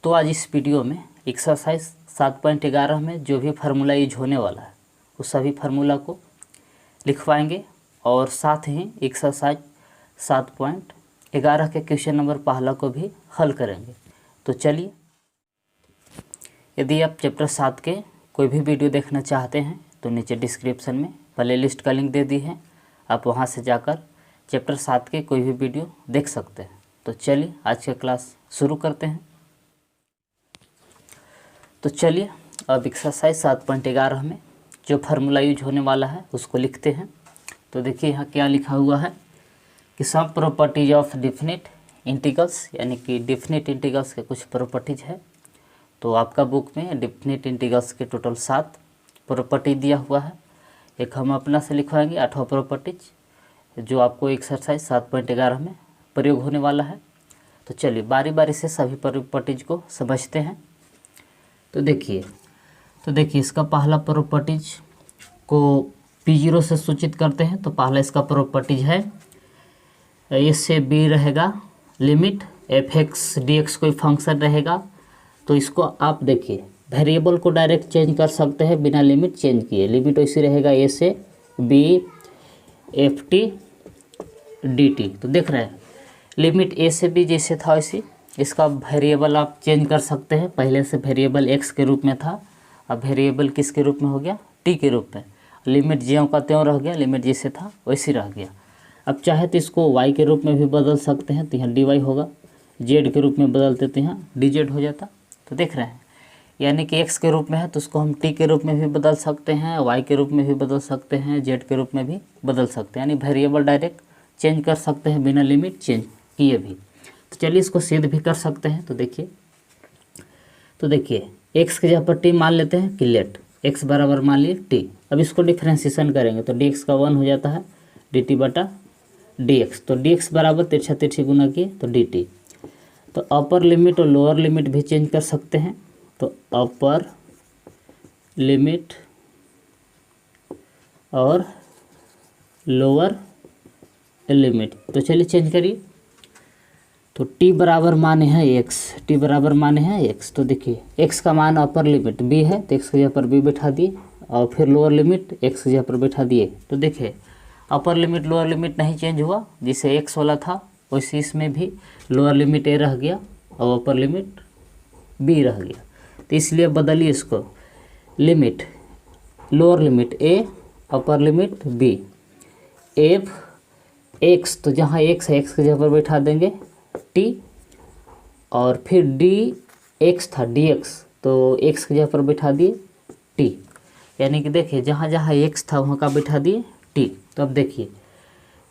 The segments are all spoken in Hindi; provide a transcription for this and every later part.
तो आज इस वीडियो में एक्सरसाइज 7.11 में जो भी फार्मूला यूज होने वाला है उस सभी फार्मूला को लिखवाएंगे और साथ ही एक्सरसाइज 7.11 के क्वेश्चन नंबर पहला को भी हल करेंगे। तो चलिए, यदि आप चैप्टर 7 के कोई भी वीडियो देखना चाहते हैं तो नीचे डिस्क्रिप्शन में प्ले लिस्ट का लिंक दे दी है, आप वहां से जाकर चैप्टर 7 के कोई भी वीडियो देख सकते हैं। तो चलिए आज का क्लास शुरू करते हैं। तो चलिए अब एक्सरसाइज 7.11 में जो फार्मूला यूज होने वाला है उसको लिखते हैं। तो देखिए यहाँ क्या लिखा हुआ है कि some properties of definite integrals, यानी कि डेफिनिट इंटीग्रल्स के कुछ प्रॉपर्टीज है। तो आपका बुक में डेफिनिट इंटीग्रल्स के टोटल 7 प्रॉपर्टी दिया हुआ है। एक हम अपना से लिखवाएंगे 8वां प्रॉपर्टीज जो आपको एक्सरसाइज 7.11 में प्रयोग होने वाला है। तो चलिए बारी बारी से सभी प्रॉपर्टीज को समझते हैं। तो देखिए इसका पहला प्रॉपर्टीज को P0 से सूचित करते हैं। तो पहला इसका प्रॉपर्टीज है ए से बी रहेगा, लिमिट fx dx कोई फंक्शन रहेगा। तो इसको आप देखिए वेरिएबल को डायरेक्ट चेंज कर सकते हैं बिना लिमिट चेंज किए। लिमिट वैसी रहेगा ए से B F T D T. तो देख रहे हैं लिमिट ए से बी जैसे था वैसे इसका वेरिएबल आप चेंज कर सकते हैं। पहले से वेरिएबल एक्स के रूप में था, अब वेरिएबल किसके रूप में हो गया, टी के रूप में। लिमिट ज्यों का त्यों रह गया, लिमिट जैसे था वैसे रह गया। अब चाहे तो इसको वाई के रूप में भी बदल सकते हैं, तो यहाँ डी वाई होगा। जेड के रूप में बदलते तो यहाँ डी जेड हो जाता। तो देख रहे हैं यानी कि एक्स के रूप में है तो उसको हम टी के रूप में भी बदल सकते हैं, वाई के रूप में भी बदल सकते हैं, जेड के रूप में भी बदल सकते हैं। यानी वेरिएबल डायरेक्ट चेंज कर सकते हैं बिना लिमिट चेंज किए भी। तो चलिए इसको सिद्ध भी कर सकते हैं। तो देखिए एक्स के जगह पर टी मान लेते हैं कि लेट एक्स बराबर मान लिए टी। अब इसको डिफ्रेंशिएशन करेंगे तो डी एक्स का 1 हो जाता है डी टी बटा डी एक्स। तो डी एक्स बराबर तिरछा तिरछी गुना किए तो डी टी। तो अपर लिमिट और लोअर लिमिट भी चेंज कर सकते हैं। तो अपर लिमिट और लोअर लिमिट, तो चलिए चेंज करिए। तो t बराबर माने हैं x, t बराबर माने हैं x। तो देखिए x का मान अपर लिमिट b है तो x की जगह पर b बैठा दिए और फिर लोअर लिमिट x की जगह पर बैठा दिए। तो देखिए अपर लिमिट लोअर लिमिट नहीं चेंज हुआ, जिसे x वाला था वैसे इसमें भी लोअर लिमिट a रह गया और अपर लिमिट b रह गया। तो इसलिए बदलिए इसको, limit lower limit a upper limit b f x। तो जहाँ x है x की जगह पर बैठा देंगे t और फिर dx था dx, तो x की जगह पर बैठा दिए t। यानी कि देखिए जहाँ जहाँ x था वहाँ का बैठा दिए t। तो अब देखिए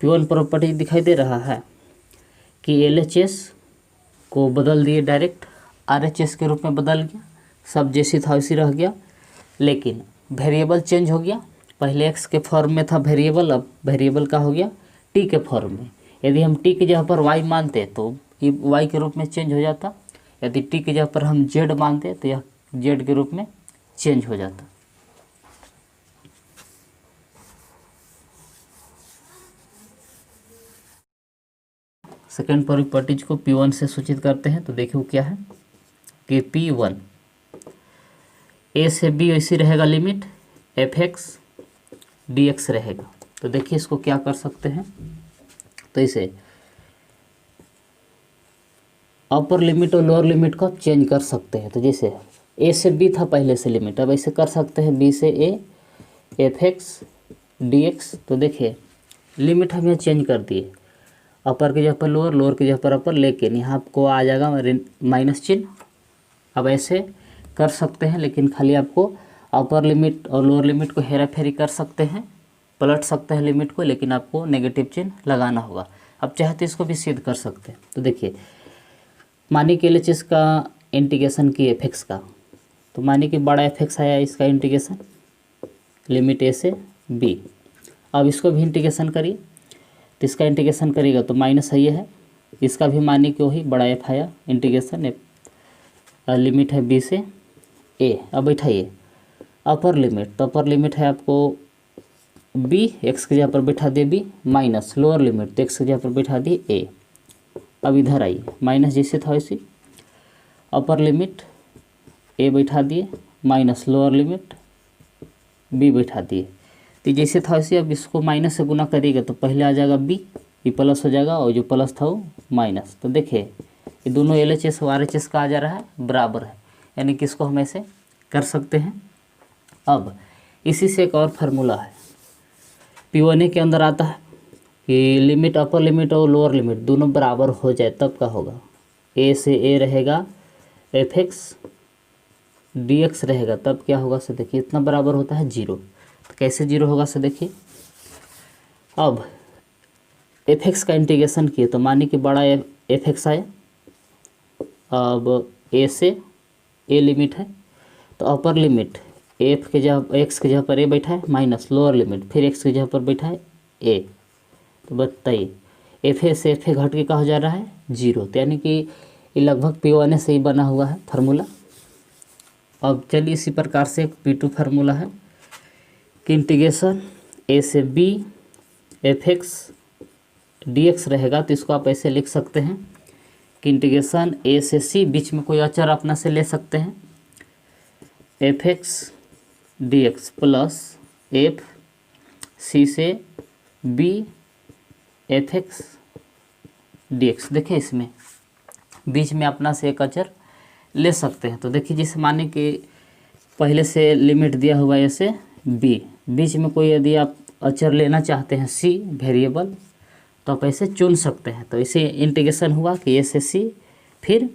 P1 प्रॉपर्टी दिखाई दे रहा है कि LHS को बदल दिए, डायरेक्ट RHS के रूप में बदल गया, सब जैसी था वैसी रह गया, लेकिन वेरिएबल चेंज हो गया। पहले x के फॉर्म में था वेरिएबल, अब वेरिएबल का हो गया t के फॉर्म में। यदि हम t की जगह पर y मानते तो ये y के रूप में चेंज हो जाता, यदि t की जगह पर हम z मानते तो यह z के रूप में चेंज हो जाता। सेकेंड प्रॉपर्टीज को P1 से सूचित करते हैं। तो देखिए क्या है कि P1 a से b वैसी रहेगा, लिमिट fx dx रहेगा। तो देखिए इसको क्या कर सकते हैं, तो इसे अपर लिमिट और लोअर लिमिट को चेंज कर सकते हैं। तो जैसे a से b था पहले से लिमिट, अब ऐसे कर सकते हैं b से a fx dx। तो देखिए लिमिट हम यहाँ चेंज कर दिए, अपर की जगह पर लोअर, लोअर की जगह पर अपर, लेकिन यहाँ आपको आ जाएगा माइनस चिन्ह। अब ऐसे कर सकते हैं, लेकिन खाली आपको अपर लिमिट और लोअर लिमिट को हेरा फेरी कर सकते हैं, पलट सकते हैं लिमिट को, लेकिन आपको नेगेटिव चिन्ह लगाना होगा। अब चाहे तो इसको भी सिद्ध कर सकते हैं। तो देखिए मानिए कि LHS का इंटीग्रेशन की fx का, तो मानिए कि बड़ा fx आया इसका इंटीग्रेशन लिमिट a से b। अब इसको भी इंटीग्रेशन करिए, तो इसका इंटीग्रेशन करिएगा तो माइनस ये है, इसका भी मानिए कि वही बड़ा f आया इंटीग्रेशन लिमिट है b से a। अब बैठाइए अपर लिमिट, तो अपर लिमिट है आपको b, x की जगह पर बैठा दिए b, माइनस लोअर लिमिट तो x की जगह पर बैठा दिए a। अब इधर आइए, माइनस जैसे था वैसे, अपर लिमिट ए बैठा दिए माइनस लोअर लिमिट बी बैठा दिए। तो जैसे था वैसे अब इसको माइनस से गुना करिएगा तो पहले आ जाएगा बी, ये प्लस हो जाएगा और जो प्लस था वो माइनस। तो देखिए ये दोनों LHS और RHS का आ जा रहा है बराबर है, यानी कि इसको हम ऐसे कर सकते हैं। अब इसी से एक और फार्मूला है, P1A के अंदर आता है कि लिमिट अपर लिमिट और लोअर लिमिट दोनों बराबर हो जाए तब क्या होगा, ए से ए रहेगा fx dx रहेगा, तब क्या होगा से देखिए इतना बराबर होता है 0। तो कैसे 0 होगा से देखिए, अब fx का इंटीग्रेशन किए तो मानिए कि बड़ा fx आया, अब a से a लिमिट है तो अपर लिमिट f के जगह x के जगह पर a बैठा है माइनस लोअर लिमिट फिर x की जगह पर बैठा है a। तो बताइए fa से fa घट के क्या हो जा रहा है 0, तो यानी कि ये लगभग P1A से ही बना हुआ है फार्मूला। अब चलिए इसी प्रकार से एक P2 फार्मूला है कि इंटीग्रेशन a से b fx dx रहेगा, तो इसको आप ऐसे लिख सकते हैं कि इंटीग्रेशन a से c, बीच में कोई अचर अपना से ले सकते हैं, fx dx plus f c से b fx dx। देखिए इसमें बीच में अपना से एक अचर ले सकते हैं। तो देखिए जिसे माने कि पहले से लिमिट दिया हुआ है ऐसे b, बीच में कोई यदि आप अचर लेना चाहते हैं c वेरिएबल तो आप ऐसे चुन सकते हैं। तो इसे इंटीग्रेशन हुआ कि a से c फिर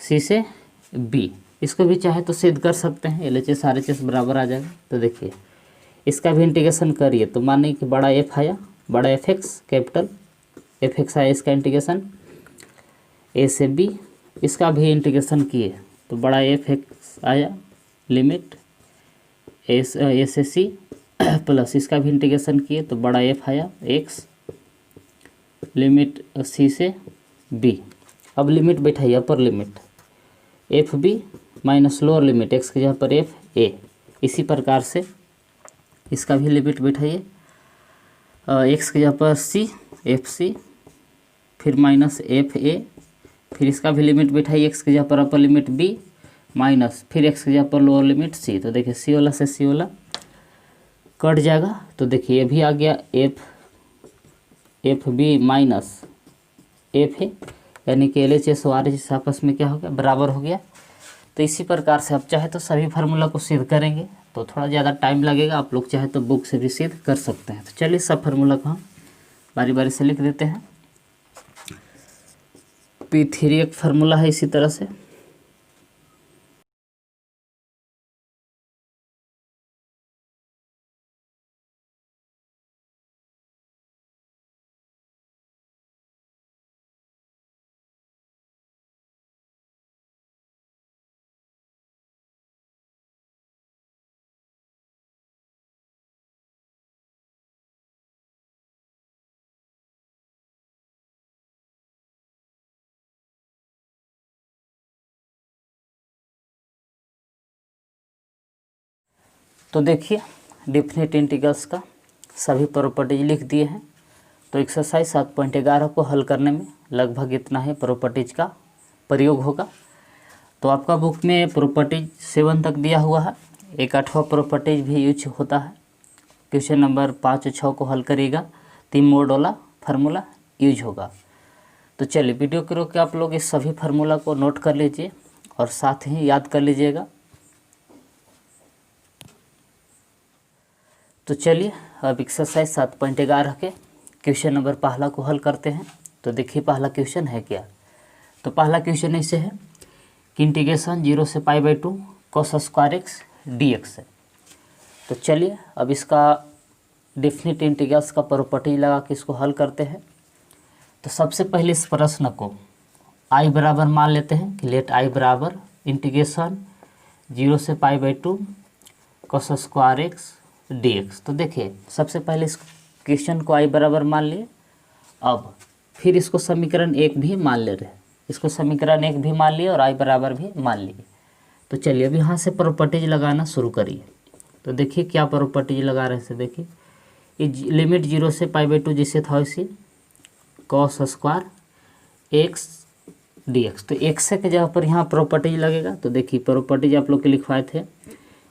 c से b, इसको भी चाहे तो सिद्ध कर सकते हैं, LHS RHS बराबर आ जाएगा। तो देखिए इसका भी इंटीग्रेशन करिए तो मानिए कि बड़ा f आया, बड़ा fx कैपिटल fx आया, इसका इंटीग्रेशन a से b, इसका भी इंटीग्रेशन किए तो बड़ा fx आया लिमिट a से c प्लस इसका भी इंटीग्रेशन किए तो बड़ा f आया x लिमिट c से b। अब लिमिट बैठाइए upper limit F B minus lower limit x की जगह पर एफ ए। इसी प्रकार से इसका भी लिमिट बैठाइए x की जगह पर c एफ सी फिर माइनस एफ ए, फिर इसका भी लिमिट बैठाइए x की जगह पर अपर लिमिट b माइनस फिर x की जगह पर लोअर लिमिट c। तो देखिए c वाला से c वाला कट जाएगा, तो देखिए ये भी आ गया F B minus F A, यानी कि LHS और RHS आपस में क्या हो गया बराबर हो गया। तो इसी प्रकार से आप चाहे तो सभी फार्मूला को सिद्ध करेंगे तो थोड़ा ज़्यादा टाइम लगेगा, आप लोग चाहे तो बुक से भी सिद्ध कर सकते हैं। तो चलिए सब फार्मूला को हम बारी बारी से लिख देते हैं। P3 एक फार्मूला है इसी तरह से, तो देखिए डिफिनिट इंटीग्रल्स का सभी प्रॉपर्टीज लिख दिए हैं। तो एक्सरसाइज 7.11 को हल करने में लगभग इतना ही प्रॉपर्टीज का प्रयोग होगा। तो आपका बुक में प्रॉपर्टीज 7 तक दिया हुआ है, एक 8वां प्रॉपर्टीज भी यूज होता है। क्वेश्चन नंबर 5 और 6 को हल करिएगा, 3 मोड वाला फार्मूला यूज होगा। तो चलिए वीडियो को रोक के आप लोग इस सभी फार्मूला को नोट कर लीजिए और साथ ही याद कर लीजिएगा। तो चलिए अब एक्सरसाइज 7.11 के क्वेश्चन नंबर पहला को हल करते हैं। तो देखिए पहला क्वेश्चन है क्या। तो पहला क्वेश्चन ऐसे है कि इंटीग्रेशन 0 से π/2 cos स्क्वायर x dx है। तो चलिए अब इसका डेफिनिट इंटीग्रल्स का प्रॉपर्टी लगा के इसको हल करते हैं। तो सबसे पहले इस प्रश्न को i बराबर मान लेते हैं कि लेट i बराबर इंटीग्रेशन 0 से π/2 cos स्क्वायर x dx। तो देखिए सबसे पहले इस क्वेश्चन को i बराबर मान लिए, अब फिर इसको समीकरण 1 भी मान ले रहे हैं, इसको समीकरण 1 भी मान लिए और i बराबर भी मान लिए। तो चलिए अब यहाँ से प्रॉपर्टीज लगाना शुरू करिए। तो देखिए क्या प्रॉपर्टीज लगा रहे हैं, देखिए ये लिमिट 0 से π/2 जिससे था वैसे cos स्क्वायर x dx। तो x के जगह पर यहाँ प्रॉपर्टीज लगेगा। तो देखिए प्रॉपर्टीज आप लोग के लिखवाए थे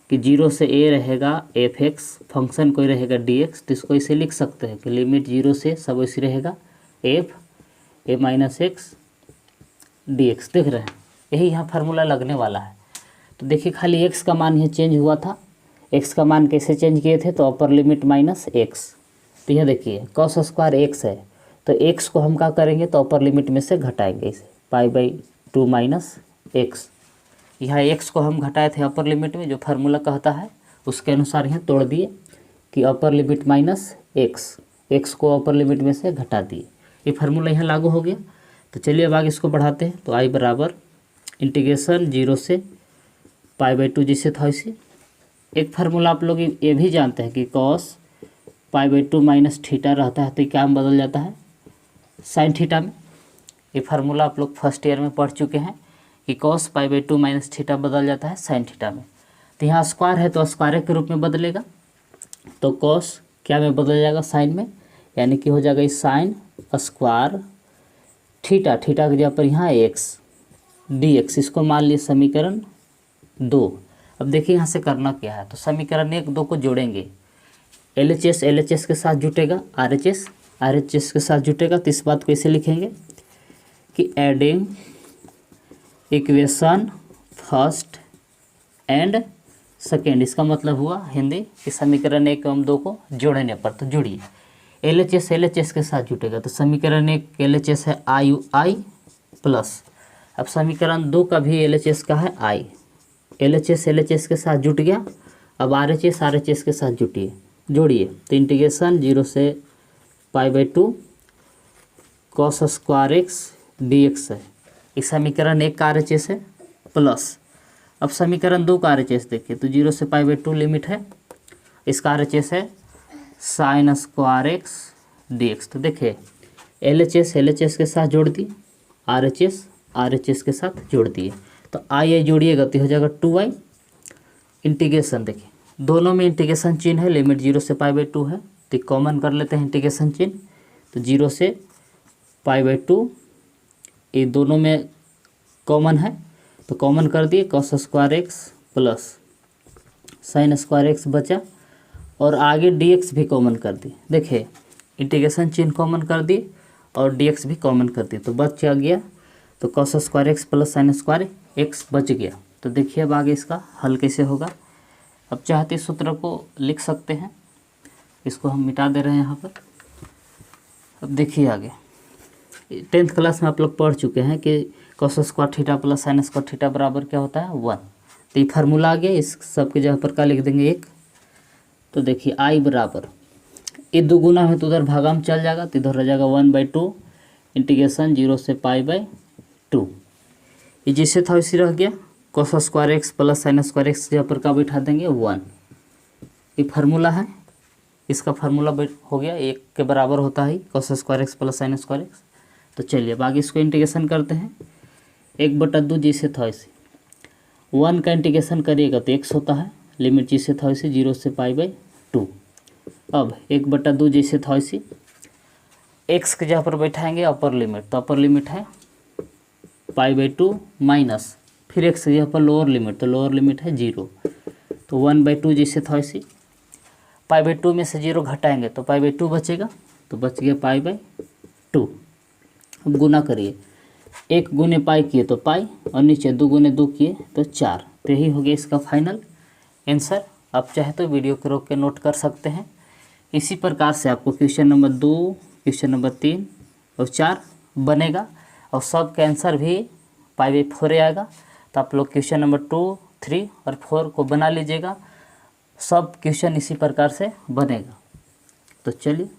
कि 0 से a रहेगा f(x), फंक्शन कोई रहेगा dx। तो इसको इसे लिख सकते हैं कि लिमिट 0 से सब ऐसे रहेगा f a minus x dx। देख रहे हैं, यही यहाँ फार्मूला लगने वाला है। तो देखिए खाली x का मान यहाँ चेंज हुआ था। x का मान कैसे चेंज किए थे? तो अपर लिमिट माइनस x। तो यह देखिए cos स्क्वायर x है, तो x को हम क्या करेंगे? तो अपर लिमिट में से घटाएंगे इसे, π/2 माइनस एक्स। यहाँ x को हम घटाए थे अपर लिमिट में, जो फार्मूला कहता है उसके अनुसार यहाँ तोड़ दिए कि अपर लिमिट माइनस x को अपर लिमिट में से घटा दिए। ये फार्मूला यहाँ लागू हो गया। तो चलिए अब आगे इसको बढ़ाते हैं। तो i बराबर इंटीग्रेशन 0 से π/2 जिससे था इसे। एक फार्मूला आप लोग ये भी जानते हैं कि cos π/2 माइनस थीटा रहता है, तो क्या बदल जाता है? साइन थीटा में। ये फार्मूला आप लोग फर्स्ट ईयर में पढ़ चुके हैं कि cos π/2 माइनस थीटा बदल जाता है साइन थीटा में। तो यहाँ स्क्वायर है तो स्क्वायर के रूप में बदलेगा, तो cos क्या में बदल जाएगा? साइन में, यानी कि हो जाएगा इस साइन स्क्वायर थीटा की जगह पर यहाँ x dx। इसको मान लिए समीकरण 2। अब देखिए यहाँ से करना क्या है। तो समीकरण 1 2 को जोड़ेंगे, LHS के साथ जुटेगा, RHS के साथ जुटेगा। तो इस बात को इसे लिखेंगे कि adding equation first and second. इसका मतलब हुआ हिंदी कि समीकरण 1 एवं 2 को जोड़ने पर। तो जोड़िए, LHS के साथ जुटेगा। तो समीकरण 1 LHS है I प्लस, अब समीकरण 2 का भी LHS का है I। LHS के साथ जुट गया। अब RHS के साथ जोड़िए। तो इंटीग्रेशन 0 से π/2 cos स्क्वायर x dx है। इस समीकरण 1 का RHS है प्लस, अब समीकरण 2 का RHS देखिए। तो 0 से π/2 लिमिट है, इसका RHS है साइन स्क्वायर x dx। तो देखिए LHS के साथ जोड़ दिए, RHS के साथ जोड़ दिए। तो आई जोड़िएगा तो हो जाएगा 2i। इंटीग्रेशन देखिए दोनों में इंटीग्रेशन चिन्ह है, लिमिट 0 से π/2 है, तो कॉमन कर लेते हैं इंटीग्रेशन चिन्ह। तो 0 से π/2 ये दोनों में कॉमन है, तो कॉमन कर दिए cos square x plus sine square x बचा, और आगे dx भी कॉमन कर दिए। देखिए इंटीग्रेशन चिन्ह कॉमन कर दिए और dx भी कॉमन कर दिए, तो बच क्या गया? तो cos square x plus sine square x बच गया। तो देखिए अब आगे इसका हल कैसे होगा। अब चाहते सूत्र को लिख सकते हैं, इसको हम मिटा दे रहे हैं यहाँ पर। अब देखिए आगे 10th क्लास में आप लोग पढ़ चुके हैं कि cos square theta plus sine square theta बराबर क्या होता है? 1। तो ये फार्मूला आ गया, इस सब की जगह पर क्या लिख देंगे? 1। तो देखिए I बराबर ये 2 गुना है तो उधर भागा में चल जाएगा, तो इधर रह जाएगा 1/2 इंटीग्रेशन 0 से π/2। ये जैसे था वैसे रह गया। cos square x plus sine square x जगह पर क्या बैठा देंगे? 1। ये फार्मूला है, इसका फार्मूला हो गया 1 के बराबर होता है cos square x plus sine square x। तो चलिए अब आगे इसको इंटीग्रेशन करते हैं। 1/2 जैसे था वैसे 1 का इंटीग्रेशन करिएगा तो x होता है, लिमिट जैसे था वैसे 0 से π/2। अब 1/2 जैसे था वैसे x के जगह पर बैठाएंगे अपर लिमिट, तो अपर लिमिट है π/2 माइनस फिर x के जगह पर लोअर लिमिट, तो लोअर लिमिट है 0। तो 1/2 जैसे था वैसे π/2 में से 0 घटाएंगे तो π/2 बचेगा, तो बच गया π/2। अब गुना करिए, 1 गुने पाई किए तो पाई, और नीचे 2 गुने 2 किए तो 4। तो यही हो गया इसका फाइनल आंसर। आप चाहे तो वीडियो को रोक के नोट कर सकते हैं। इसी प्रकार से आपको क्वेश्चन नंबर 2, क्वेश्चन नंबर 3 और 4 बनेगा, और सब का आंसर भी π/4 आएगा। तो आप लोग क्वेश्चन नंबर 2, 3 और 4 को बना लीजिएगा। सब क्वेश्चन इसी प्रकार से बनेगा। तो चलिए